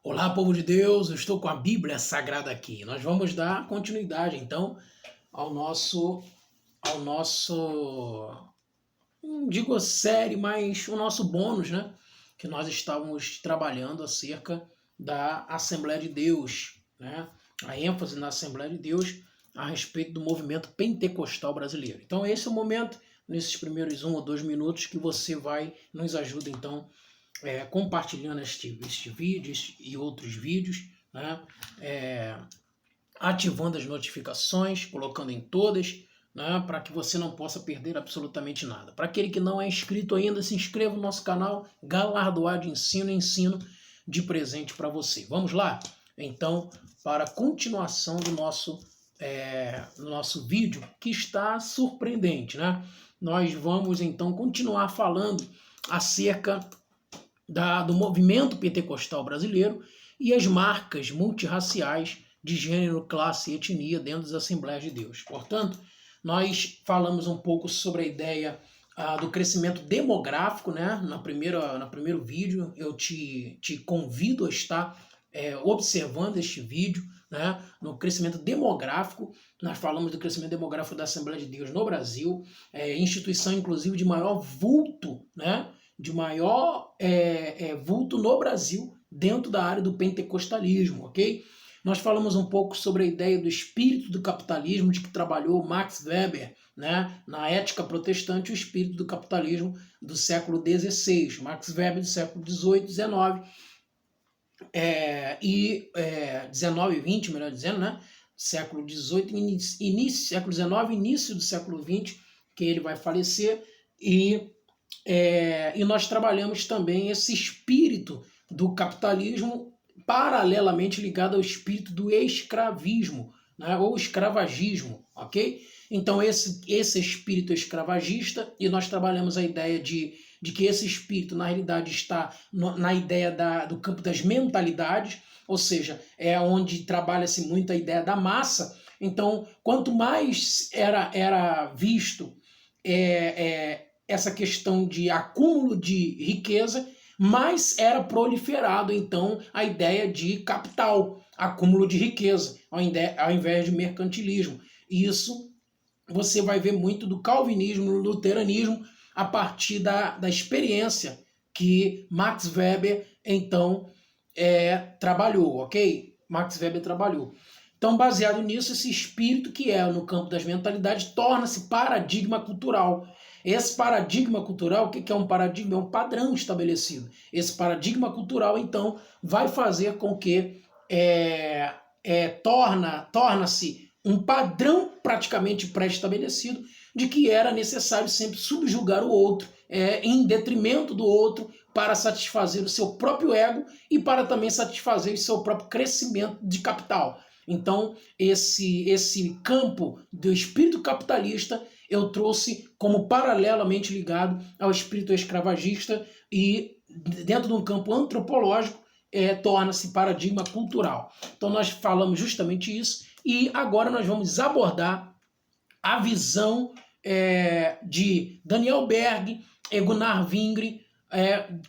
Olá, povo de Deus, eu estou com a Bíblia Sagrada aqui. Nós vamos dar continuidade, então, ao nosso, não digo série, mas o nosso bônus, né? Que nós estávamos trabalhando acerca da Assembleia de Deus, né? A ênfase na Assembleia de Deus a respeito do movimento pentecostal brasileiro. Então, esse é o momento, nesses primeiros 1 ou 2 minutos, que você vai nos ajuda, então, compartilhando este vídeo e outros vídeos, né? Ativando as notificações, colocando em todas, né? Para que você não possa perder absolutamente nada. Para aquele que não é inscrito ainda, se inscreva no nosso canal Galardoar de ensino de presente para você. Vamos lá? Então, para a continuação do nosso vídeo, que está surpreendente, né? Nós vamos então continuar falando acerca do movimento pentecostal brasileiro e as marcas multirraciais de gênero, classe e etnia dentro das Assembleias de Deus. Portanto, nós falamos um pouco sobre a ideia do crescimento demográfico, né? No primeiro vídeo, eu te convido a estar observando este vídeo, né? No crescimento demográfico, nós falamos do crescimento demográfico da Assembleia de Deus no Brasil, instituição inclusive de maior vulto, né? De maior vulto no Brasil dentro da área do pentecostalismo, ok? Nós falamos um pouco sobre a ideia do espírito do capitalismo, de que trabalhou Max Weber, né, na Ética Protestante, o espírito do capitalismo do século XVI. Max Weber do século XVIII, XIX, e 19 e 20, melhor dizendo, né? Século XVIII, início, século XIX, início do século XX, que ele vai falecer, e nós trabalhamos também esse espírito do capitalismo paralelamente ligado ao espírito do escravismo, né, ou escravagismo, ok? Então esse espírito escravagista, e nós trabalhamos a ideia de que esse espírito na realidade está na ideia do campo das mentalidades, ou seja, é onde trabalha-se muito a ideia da massa. Então, quanto mais era visto essa questão de acúmulo de riqueza, mais era proliferado, então, a ideia de capital, acúmulo de riqueza, ao invés de mercantilismo. E isso você vai ver muito do calvinismo, do luteranismo, a partir da experiência que Max Weber, então, trabalhou, ok? Max Weber trabalhou. Então, baseado nisso, esse espírito que é no campo das mentalidades torna-se paradigma cultural. Esse paradigma cultural, o que é um paradigma? É um padrão estabelecido. Esse paradigma cultural, então, vai fazer com que torna-se um padrão praticamente pré-estabelecido de que era necessário sempre subjugar o outro, em detrimento do outro, para satisfazer o seu próprio ego e para também satisfazer o seu próprio crescimento de capital. Então, esse campo do espírito capitalista eu trouxe como paralelamente ligado ao espírito escravagista e, dentro de um campo antropológico, torna-se paradigma cultural. Então, nós falamos justamente isso e agora nós vamos abordar a visão de Daniel Berg e Gunnar Vingre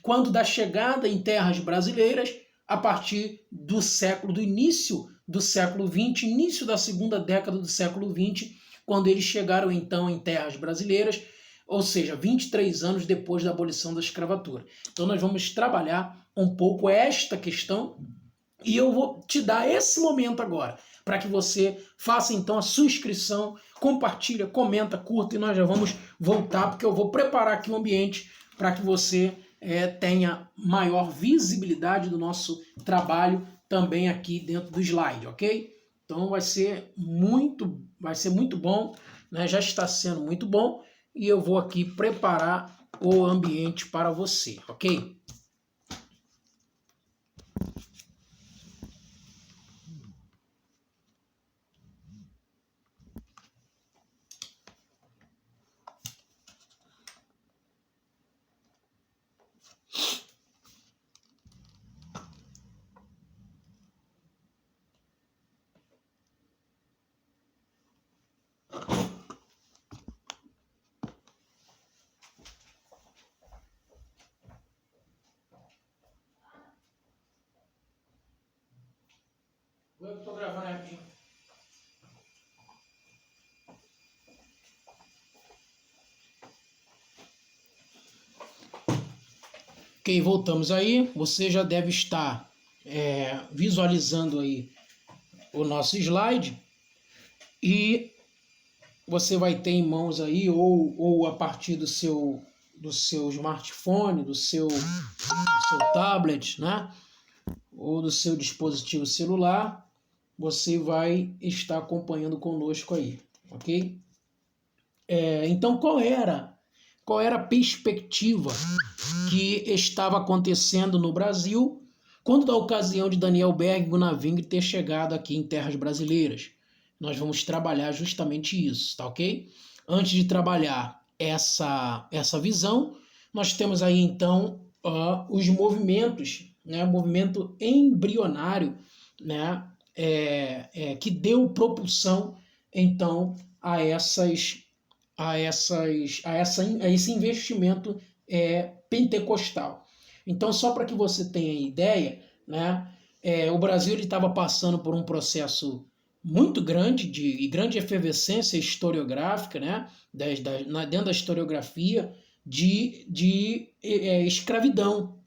quando da chegada em terras brasileiras a partir do início do século XX, início da segunda década do século XX, quando eles chegaram então em terras brasileiras, ou seja, 23 anos depois da abolição da escravatura. Então nós vamos trabalhar um pouco esta questão e eu vou te dar esse momento agora, para que você faça então a sua inscrição, compartilha, comenta, curta, e nós já vamos voltar, porque eu vou preparar aqui o ambiente para que você tenha maior visibilidade do nosso trabalho também aqui dentro do slide, ok? Então vai ser muito bom, né? Já está sendo muito bom, e eu vou aqui preparar o ambiente para você, ok? Eu tô gravando rapidinho. Ok, voltamos aí. Você já deve estar visualizando aí o nosso slide e você vai ter em mãos aí ou a partir do seu smartphone, do seu tablet, né? Ou do seu dispositivo celular, você vai estar acompanhando conosco aí, ok? Então, qual era a perspectiva que estava acontecendo no Brasil quando da ocasião de Daniel Berg e Gunaving ter chegado aqui em terras brasileiras? Nós vamos trabalhar justamente isso, tá ok? Antes de trabalhar essa visão, nós temos aí então os movimentos, né? O movimento embrionário, né? Que deu propulsão então a esse investimento pentecostal. Então, só para que você tenha ideia, né, o Brasil estava passando por um processo muito grande, de grande efervescência historiográfica, né, dentro da historiografia, de escravidão.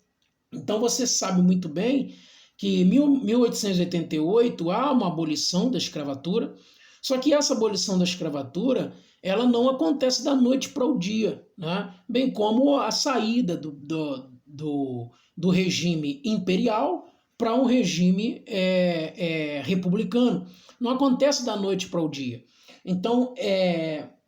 Então, você sabe muito bem que em 1888 há uma abolição da escravatura, só que essa abolição da escravatura ela não acontece da noite para o dia, né? Bem como a saída do regime imperial para um regime republicano. Não acontece da noite para o dia. Então,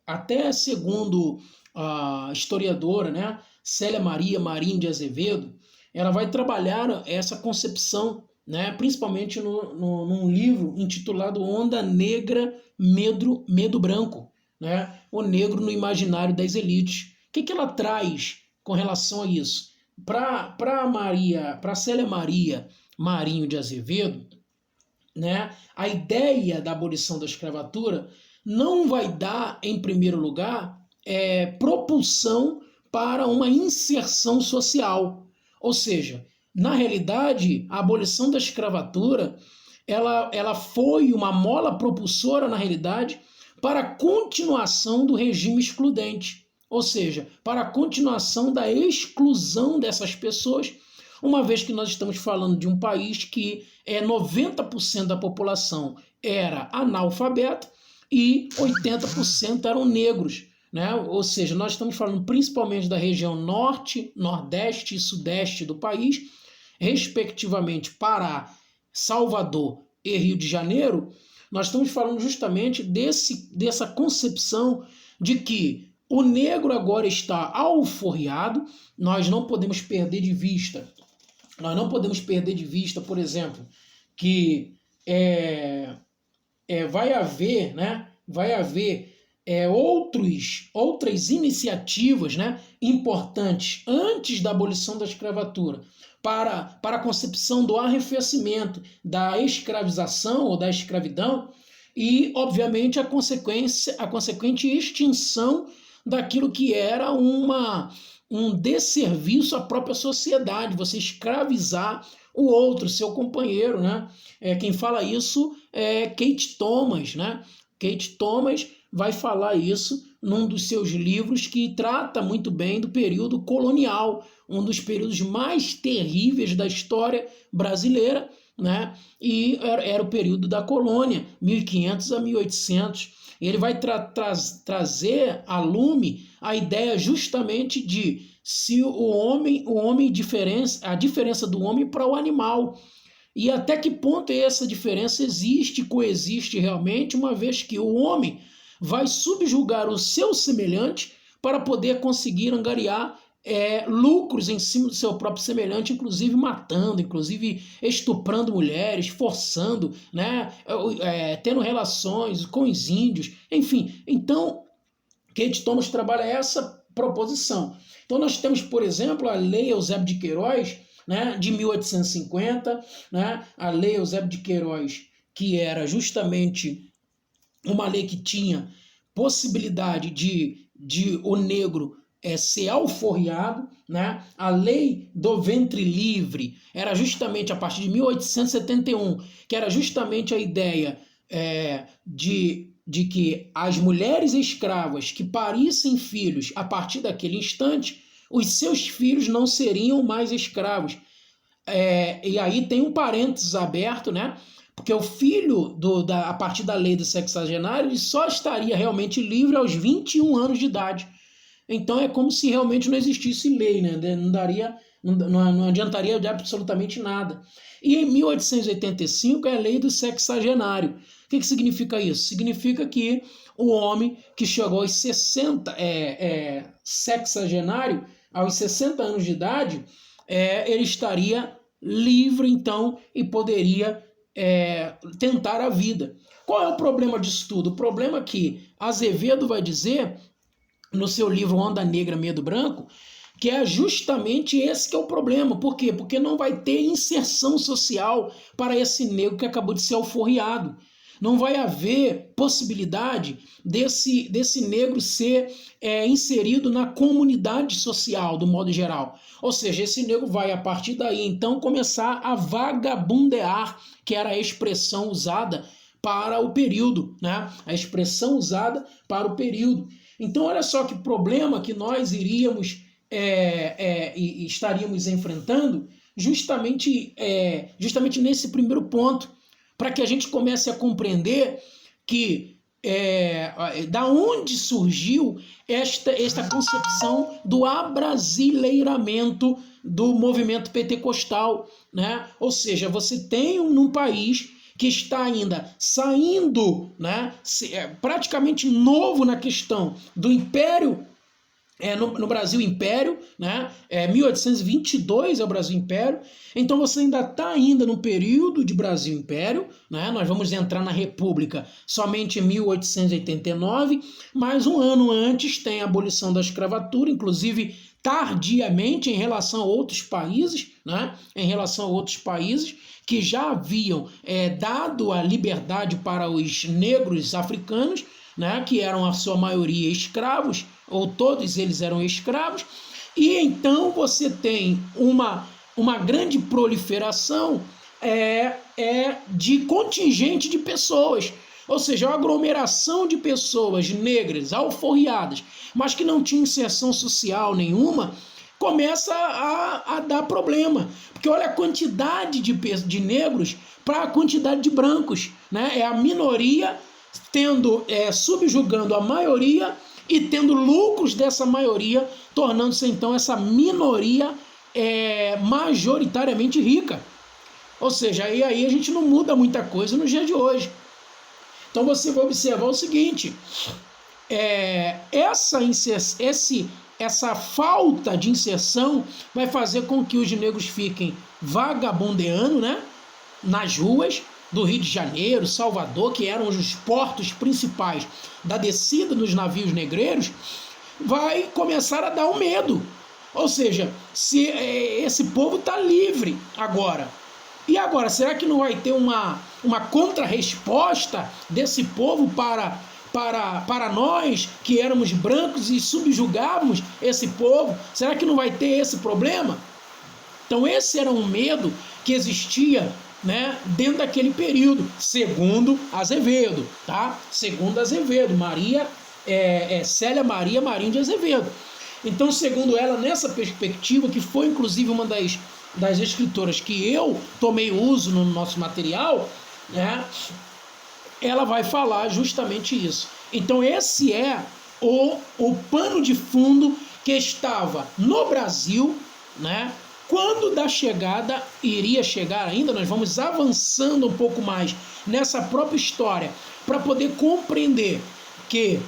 até segundo a historiadora, né, Célia Maria Marinho de Azevedo, ela vai trabalhar essa concepção, né, principalmente num livro intitulado Onda Negra, Medo Branco, né? O negro no imaginário das elites. O que ela traz com relação a isso? Para Célia Maria Marinho de Azevedo, né, a ideia da abolição da escravatura não vai dar, em primeiro lugar, propulsão para uma inserção social. Ou seja, na realidade, a abolição da escravatura ela foi uma mola propulsora, na realidade, para a continuação do regime excludente, ou seja, para a continuação da exclusão dessas pessoas, uma vez que nós estamos falando de um país que 90% da população era analfabeta e 80% eram negros, né? Ou seja, nós estamos falando principalmente da região norte, nordeste e sudeste do país, respectivamente Pará, Salvador e Rio de Janeiro. Nós estamos falando justamente dessa concepção de que o negro agora está alforriado. Nós não podemos perder de vista, por exemplo, que vai haver, né, outras iniciativas, né, importantes antes da abolição da escravatura para a concepção do arrefecimento, da escravização ou da escravidão e, obviamente, a consequente extinção daquilo que era um desserviço à própria sociedade, você escravizar o outro, seu companheiro, né? Quem fala isso é Kate Thomas, né? Kate Thomas vai falar isso num dos seus livros que trata muito bem do período colonial, um dos períodos mais terríveis da história brasileira, né? E era o período da colônia, 1500 a 1800. Ele vai trazer a lume a ideia justamente de se a diferença do homem para o animal. E até que ponto essa diferença existe, coexiste realmente, uma vez que o homem vai subjugar o seu semelhante para poder conseguir angariar lucros em cima do seu próprio semelhante, inclusive matando, inclusive estuprando mulheres, forçando, né, tendo relações com os índios, enfim. Então, Kate Thomas trabalha essa proposição. Então nós temos, por exemplo, a Lei Eusébio de Queiroz, né, de 1850, né, a Lei Eusébio de Queiroz, que era justamente uma lei que tinha possibilidade de o negro ser alforriado, né? A lei do ventre livre era justamente a partir de 1871, que era justamente a ideia de que as mulheres escravas que parissem filhos a partir daquele instante, os seus filhos não seriam mais escravos. E aí tem um parênteses aberto, né? Porque o filho, a partir da lei do sexagenário, ele só estaria realmente livre aos 21 anos de idade. Então é como se realmente não existisse lei, né? Não adiantaria de absolutamente nada. E em 1885 é a lei do sexagenário. O que significa isso? Significa que o homem que chegou aos 60, sexagenário, aos 60 anos de idade, ele estaria livre, então, e poderia tentar a vida. Qual é o problema disso tudo? O problema é que Azevedo vai dizer, no seu livro Onda Negra, Medo Branco, que é justamente esse que é o problema. Por quê? Porque não vai ter inserção social para esse negro que acabou de ser alforriado. Não vai haver possibilidade desse negro ser inserido na comunidade social, do modo geral. Ou seja, esse negro vai, a partir daí, então, começar a vagabundear, que era a expressão usada para o período, né? A expressão usada para o período. Então, olha só que problema que nós iríamos e estaríamos enfrentando justamente nesse primeiro ponto, para que a gente comece a compreender que da onde surgiu esta concepção do abrasileiramento do movimento pentecostal, né? Ou seja, você tem num país que está ainda saindo, né, praticamente novo na questão do Império, no Brasil Império, né? 1822 é o Brasil Império. Então você ainda está no período de Brasil Império, né? Nós vamos entrar na República somente em 1889, mas um ano antes tem a abolição da escravatura, inclusive tardiamente em relação a outros países, né? Em relação a outros países que já haviam dado a liberdade para os negros africanos, né? Que eram a sua maioria escravos, ou todos eles eram escravos, e então você tem uma grande proliferação de contingente de pessoas, ou seja, uma aglomeração de pessoas negras, alforriadas, mas que não tinham inserção social nenhuma, começa a dar problema, porque olha a quantidade de negros para a quantidade de brancos, né? É a minoria subjugando a maioria e tendo lucros dessa maioria, tornando-se então essa minoria majoritariamente rica. Ou seja, aí a gente não muda muita coisa no dia de hoje. Então você vai observar o seguinte, essa falta de inserção vai fazer com que os negros fiquem vagabundeando, né, nas ruas do Rio de Janeiro, Salvador, que eram os portos principais da descida dos navios negreiros, vai começar a dar um medo. Ou seja, se esse povo está livre agora. E agora, será que não vai ter uma contra-resposta desse povo para nós que éramos brancos e subjugávamos esse povo? Será que não vai ter esse problema? Então esse era um medo que existia, né, dentro daquele período, segundo Azevedo, tá? Segundo Azevedo, Célia Maria Marinho de Azevedo. Então, segundo ela, nessa perspectiva, que foi inclusive uma das escritoras que eu tomei uso no nosso material, né, ela vai falar justamente isso. Então esse é o pano de fundo que estava no Brasil, né, quando da chegada, iria chegar ainda, nós vamos avançando um pouco mais nessa própria história, para poder compreender que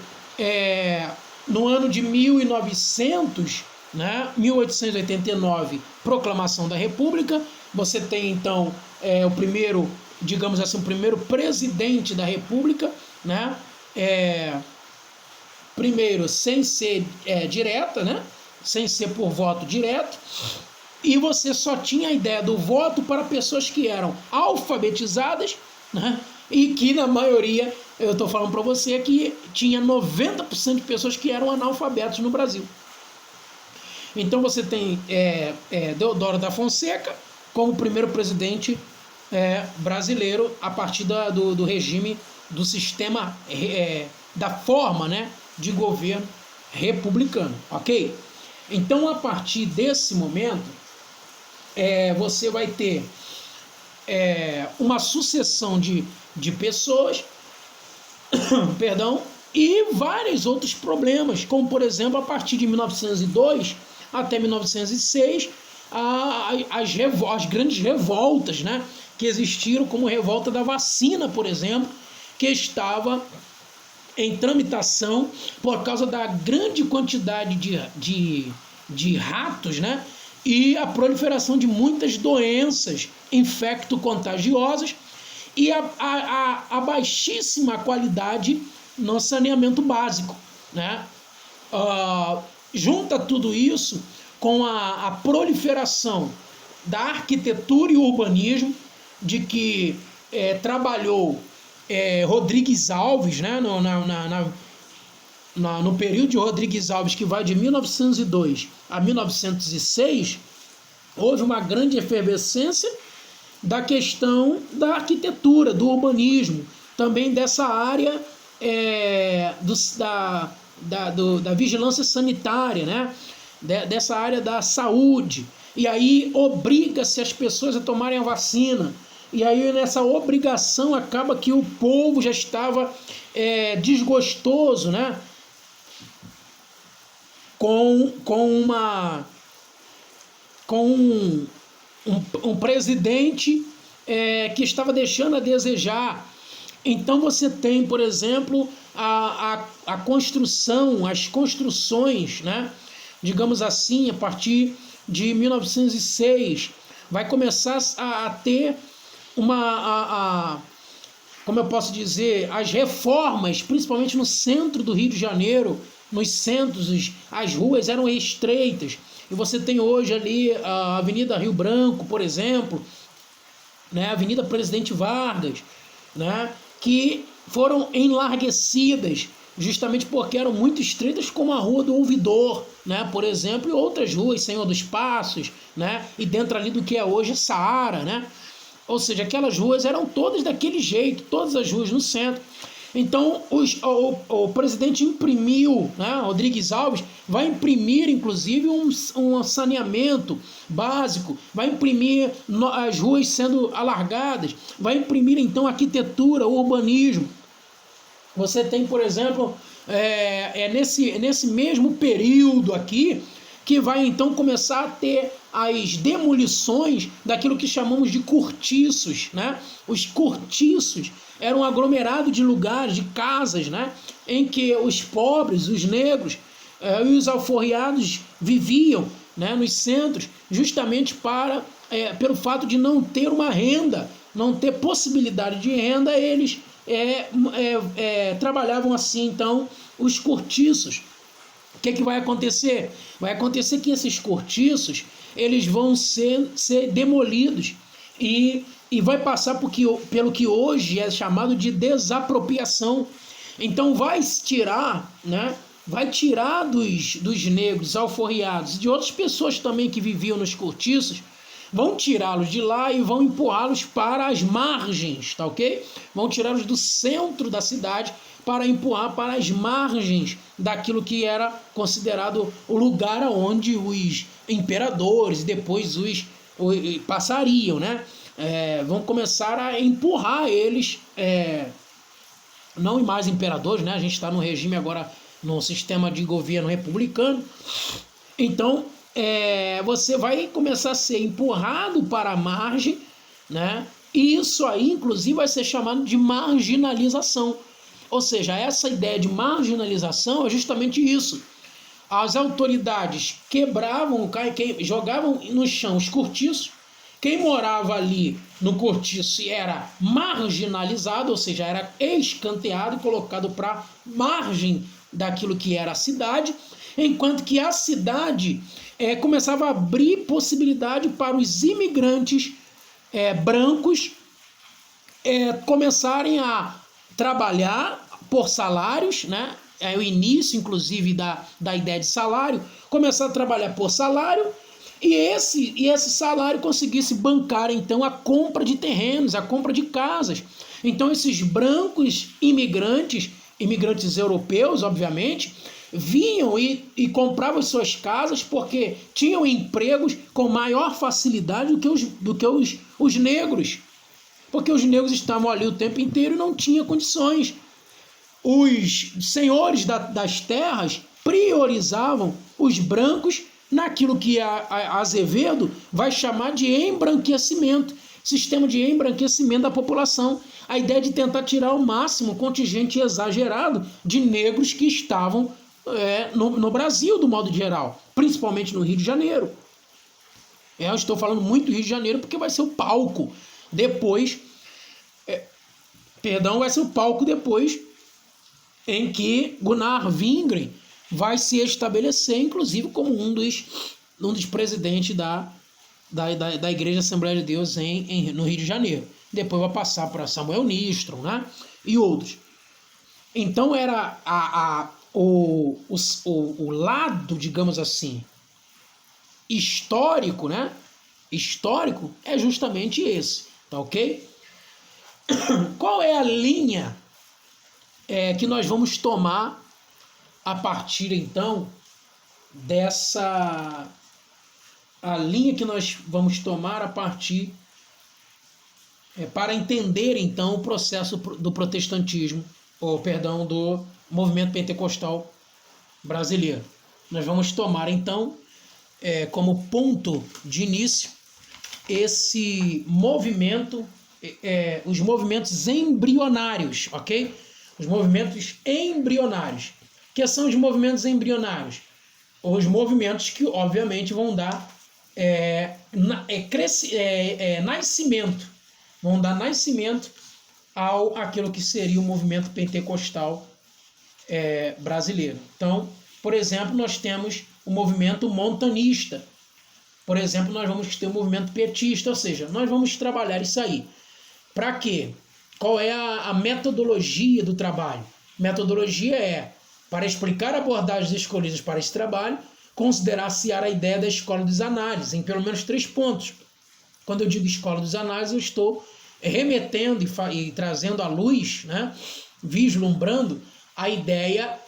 no ano de 1900, né, 1889, proclamação da República, você tem então o primeiro, digamos assim, o primeiro presidente da República, né, primeiro sem ser direta, né, sem ser por voto direto, e você só tinha a ideia do voto para pessoas que eram alfabetizadas, né, e que na maioria, eu estou falando para você que tinha 90% de pessoas que eram analfabetos no Brasil. Então você tem Deodoro da Fonseca como primeiro presidente brasileiro a partir do regime, do sistema, da forma, né, de governo republicano, ok? Então, a partir desse momento, você vai ter uma sucessão de pessoas, perdão, e vários outros problemas, como, por exemplo, a partir de 1902 até 1906, as grandes revoltas, né, que existiram, como a revolta da vacina, por exemplo, que estava em tramitação por causa da grande quantidade de ratos, né, e a proliferação de muitas doenças infecto-contagiosas e a baixíssima qualidade no saneamento básico, né? Junta tudo isso com a proliferação da arquitetura e urbanismo, de que trabalhou Rodrigues Alves, né, no período de Rodrigues Alves, que vai de 1902 a 1906, houve uma grande efervescência da questão da arquitetura, do urbanismo, também dessa área da vigilância sanitária, né? Dessa área da saúde. E aí obriga-se as pessoas a tomarem a vacina. E aí nessa obrigação acaba que o povo já estava desgostoso, né? Com um presidente que estava deixando a desejar. Então você tem, por exemplo, a construção, as construções, né? Digamos assim, a partir de 1906, vai começar a ter como eu posso dizer, as reformas, principalmente no centro do Rio de Janeiro, nos centros, as ruas eram estreitas. E você tem hoje ali a Avenida Rio Branco, por exemplo, né, a Avenida Presidente Vargas, né, que foram enlarguecidas justamente porque eram muito estreitas, como a Rua do Ouvidor, né, por exemplo, e outras ruas, Senhor dos Passos, né, e dentro ali do que é hoje Saara, né? Ou seja, aquelas ruas eram todas daquele jeito, todas as ruas no centro. Então, o presidente imprimiu, né, Rodrigues Alves vai imprimir, inclusive, um saneamento básico, vai imprimir as ruas sendo alargadas, vai imprimir, então, arquitetura, urbanismo. Você tem, por exemplo, nesse mesmo período aqui, que vai então começar a ter as demolições daquilo que chamamos de cortiços, né? Os cortiços eram um aglomerado de lugares, de casas, né? Em que os pobres, os negros e os alforriados viviam, né? Nos centros, justamente pelo fato de não ter uma renda, não ter possibilidade de renda, eles trabalhavam assim, então, os cortiços. O que vai acontecer? Vai acontecer que esses cortiços eles vão ser demolidos e vai passar pelo que hoje é chamado de desapropriação. Então vai tirar, né? Vai tirar dos negros alforriados e de outras pessoas também que viviam nos cortiços, vão tirá-los de lá e vão empurrá-los para as margens, tá ok? Vão tirá-los do centro da cidade para empurrar para as margens daquilo que era considerado o lugar onde os imperadores e depois os passariam, né? Vão começar a empurrar eles, não mais imperadores, né? A gente está no regime agora, no sistema de governo republicano. Então, você vai começar a ser empurrado para a margem, né? E isso aí, inclusive, vai ser chamado de marginalização. Ou seja, essa ideia de marginalização é justamente isso. As autoridades quebravam, jogavam no chão os cortiços. Quem morava ali no cortiço era marginalizado, ou seja, era escanteado e colocado para margem daquilo que era a cidade, enquanto que a cidade começava a abrir possibilidade para os imigrantes brancos começarem a trabalhar por salários, né, é o início, inclusive, da ideia de salário, começar a trabalhar por salário, e esse salário conseguisse bancar, então, a compra de terrenos, a compra de casas. Então, esses brancos imigrantes europeus, obviamente, vinham e compravam suas casas porque tinham empregos com maior facilidade do que os negros. Porque os negros estavam ali o tempo inteiro e não tinham condições. Os senhores das terras priorizavam os brancos naquilo que a Azevedo vai chamar de embranquecimento, sistema de embranquecimento da população. A ideia de tentar tirar ao máximo o contingente exagerado de negros que estavam no Brasil, do modo geral, principalmente no Rio de Janeiro. Eu estou falando muito do Rio de Janeiro porque vai ser o palco depois, vai ser o palco depois em que Gunnar Wingren vai se estabelecer, inclusive, como um dos presidentes da Igreja Assembleia de Deus no Rio de Janeiro. Depois vai passar para Samuel Nistron, né? E outros. Então era o lado, digamos assim, histórico, né? Histórico é justamente esse, tá ok? Qual é a linha que nós vamos tomar a partir, então, a linha que nós vamos tomar a partir para entender, então, o processo do protestantismo, do movimento pentecostal brasileiro. Nós vamos tomar, então, como ponto de início esse movimento, os movimentos embrionários, ok? Os movimentos embrionários. O que são os movimentos embrionários? Os movimentos que, obviamente, vão dar nascimento. Vão dar nascimento àquilo que seria o movimento pentecostal brasileiro. Então, por exemplo, nós temos o movimento montanista. Por exemplo, nós vamos ter o movimento petista, ou seja, nós vamos trabalhar isso aí. Para quê? Qual é a metodologia do trabalho? Metodologia é, para explicar abordagens escolhidas para esse trabalho, considerar-se a ideia da escola dos análises, em pelo menos 3 pontos. Quando eu digo escola dos análises, eu estou remetendo e trazendo à luz, né, vislumbrando a ideia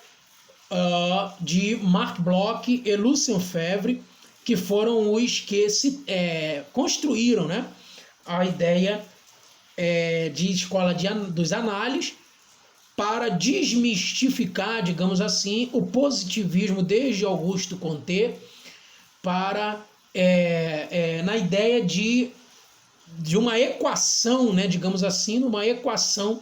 de Marc Bloch e Lucien Febvre, que foram os que construíram, né, a ideia de escola dos análises para desmistificar, digamos assim, o positivismo desde Augusto Comte na ideia de uma equação, né, digamos assim, uma equação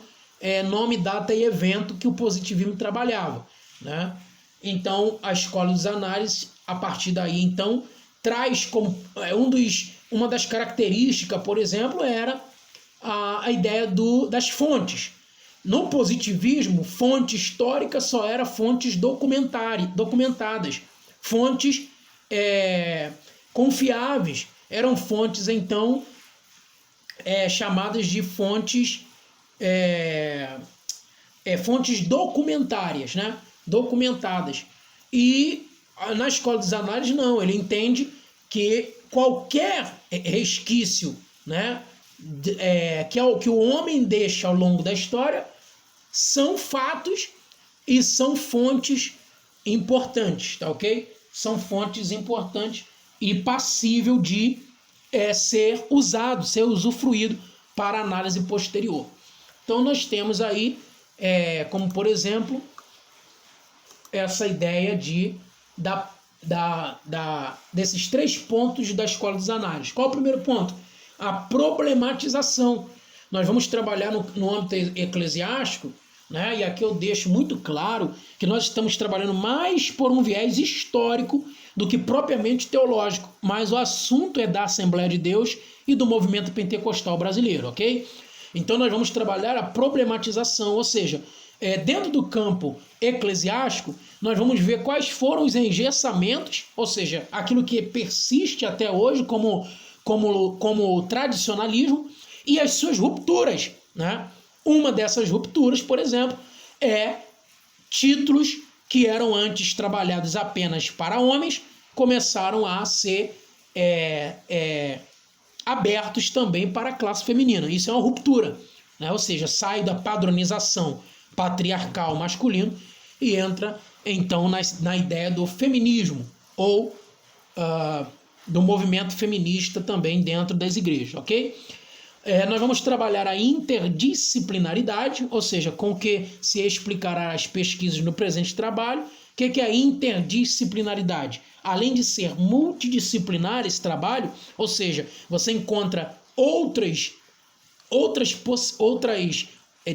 nome, data e evento que o positivismo trabalhava, né? Então, a escola dos análises, a partir daí, então, traz como uma das características, por exemplo, era a ideia das fontes. No positivismo, fonte histórica só era fontes documentadas. Fontes confiáveis. Eram fontes, então, chamadas de fontes fontes documentárias, né? Documentadas. E na escola dos análises, não. Ele entende que qualquer resquício, né, que o homem deixa ao longo da história são fatos e são fontes importantes, tá ok? São fontes importantes e passível de ser usado, ser usufruído para análise posterior. Então nós temos aí, como por exemplo, essa ideia desses 3 pontos da escola dos análises. Qual é o primeiro ponto? A problematização. Nós vamos trabalhar no âmbito eclesiástico, né? E aqui eu deixo muito claro que nós estamos trabalhando mais por um viés histórico do que propriamente teológico, mas o assunto é da Assembleia de Deus e do movimento pentecostal brasileiro, ok? Então nós vamos trabalhar a problematização, ou seja, dentro do campo eclesiástico, nós vamos ver quais foram os engessamentos, ou seja, aquilo que persiste até hoje como tradicionalismo e as suas rupturas, né? Uma dessas rupturas, por exemplo, é títulos que eram antes trabalhados apenas para homens começaram a ser abertos também para a classe feminina. Isso é uma ruptura, né? Ou seja, sai da padronização patriarcal masculino e entra então na ideia do feminismo ou do movimento feminista também dentro das igrejas, ok? Nós vamos trabalhar a interdisciplinaridade, ou seja, com o que se explicará as pesquisas no presente trabalho. O que é a interdisciplinaridade? Além de ser multidisciplinar esse trabalho, ou seja, você encontra outras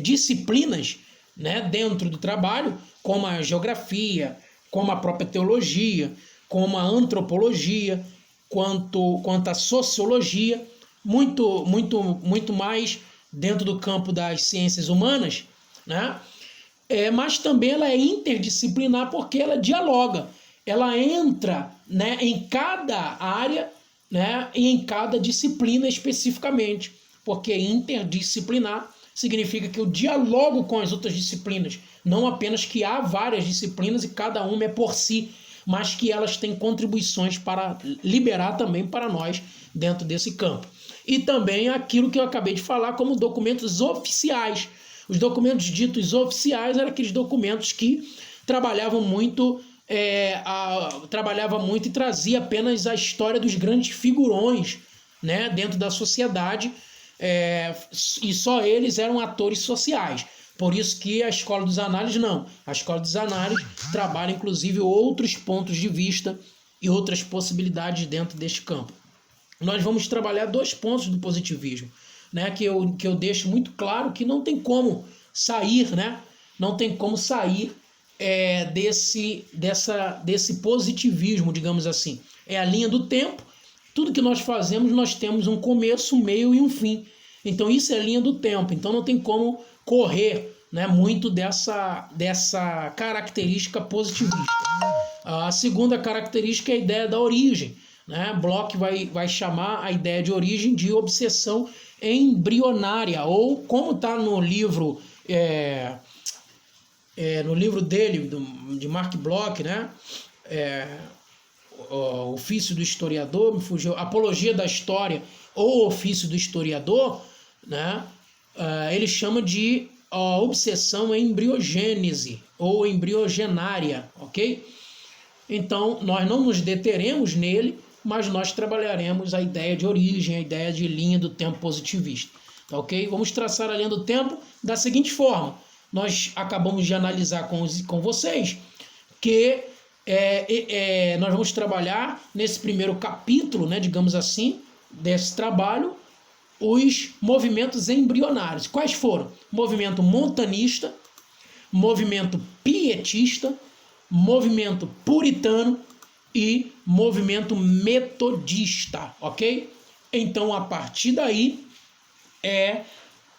disciplinas, né, dentro do trabalho, como a geografia, como a própria teologia, como a antropologia, quanto a sociologia, muito mais dentro do campo das ciências humanas, né? Mas também ela é interdisciplinar porque ela dialoga, ela entra, né, em cada área, né, e em cada disciplina especificamente, porque interdisciplinar significa que eu dialogo com as outras disciplinas, não apenas que há várias disciplinas e cada uma é por si, mas que elas têm contribuições para liberar também para nós dentro desse campo. E também aquilo que eu acabei de falar como documentos oficiais. Os documentos ditos oficiais eram aqueles documentos que trabalhavam muito e trazia apenas a história dos grandes figurões, né, dentro da sociedade, e só eles eram atores sociais. Por isso que a Escola dos Análises não. A Escola dos Análises trabalha, inclusive, outros pontos de vista e outras possibilidades dentro deste campo. Nós vamos trabalhar 2 pontos do positivismo, né, que eu deixo muito claro que não tem como sair, né, não tem como sair desse positivismo, digamos assim. É a linha do tempo. Tudo que nós fazemos, nós temos um começo, um meio e um fim. Então isso é a linha do tempo. Então não tem como correr, né, muito dessa característica positivista. A segunda característica é a ideia da origem, né? Bloch vai chamar a ideia de origem de obsessão embrionária, ou como está no livro dele, de Marc Bloch, né? O ofício do historiador, me fugiu, Apologia da História ou Ofício do Historiador, né? Ele chama de obsessão embriogênese ou embriogenária, ok? Então, nós não nos deteremos nele, mas nós trabalharemos a ideia de origem, a ideia de linha do tempo positivista, tá, ok? Vamos traçar a linha do tempo da seguinte forma. Nós acabamos de analisar com vocês que nós vamos trabalhar nesse primeiro capítulo, né, digamos assim, desse trabalho, os movimentos embrionários. Quais foram? Movimento montanista, movimento pietista, movimento puritano e movimento metodista, ok? Então, a partir daí,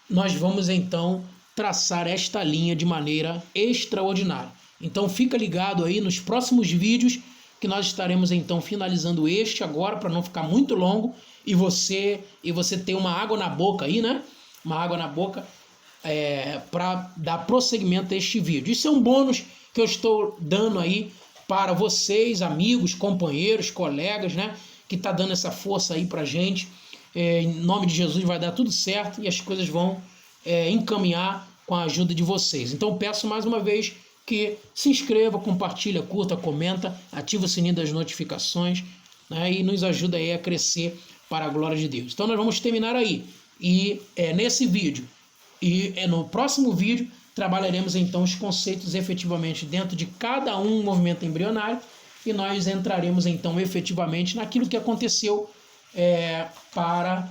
nós vamos então traçar esta linha de maneira extraordinária. Então, fica ligado aí nos próximos vídeos, que nós estaremos então finalizando este agora, para não ficar muito longo, e você ter uma água na boca aí, né? Uma água na boca para dar prosseguimento a este vídeo. Isso é um bônus que eu estou dando aí para vocês, amigos, companheiros, colegas, né? Que tá dando essa força aí pra gente. Em nome de Jesus vai dar tudo certo e as coisas vão encaminhar com a ajuda de vocês. Então peço mais uma vez que se inscreva, compartilha, curta, comenta, ativa o sininho das notificações, né, e nos ajuda aí a crescer para a glória de Deus. Então nós vamos terminar aí. E nesse vídeo e no próximo vídeo trabalharemos então os conceitos efetivamente dentro de cada um movimento embrionário e nós entraremos então efetivamente naquilo que aconteceu para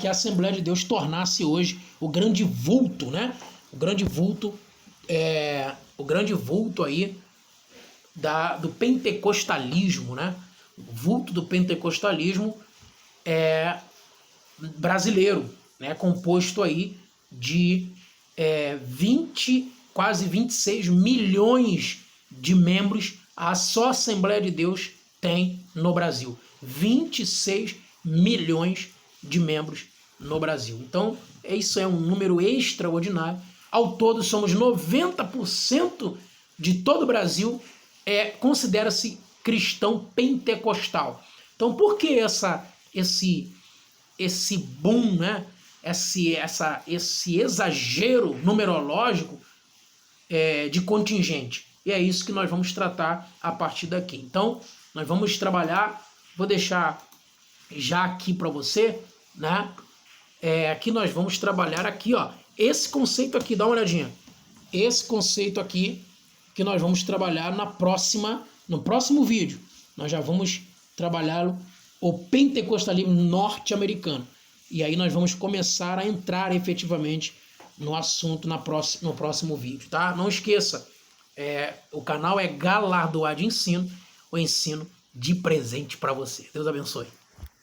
que a Assembleia de Deus tornasse hoje o grande vulto, né? O grande vulto aí do pentecostalismo, né? O vulto do pentecostalismo brasileiro, né? Composto aí de quase 26 milhões de membros a só Assembleia de Deus tem no Brasil. 26 milhões de membros no Brasil. Então, isso é um número extraordinário, Ao todo, somos 90% de todo o Brasil considera-se cristão pentecostal. Então, por que esse boom, né? esse exagero numerológico de contingente? E é isso que nós vamos tratar a partir daqui. Então, nós vamos trabalhar, vou deixar já aqui para você, né? Aqui nós vamos trabalhar aqui, ó, esse conceito aqui, dá uma olhadinha. Esse conceito aqui que nós vamos trabalhar no próximo vídeo. Nós já vamos trabalhar o pentecostalismo norte-americano. E aí nós vamos começar a entrar efetivamente no assunto no próximo vídeo, tá? Não esqueça, o canal é Galardoar de Ensino, o ensino de presente para você. Deus abençoe.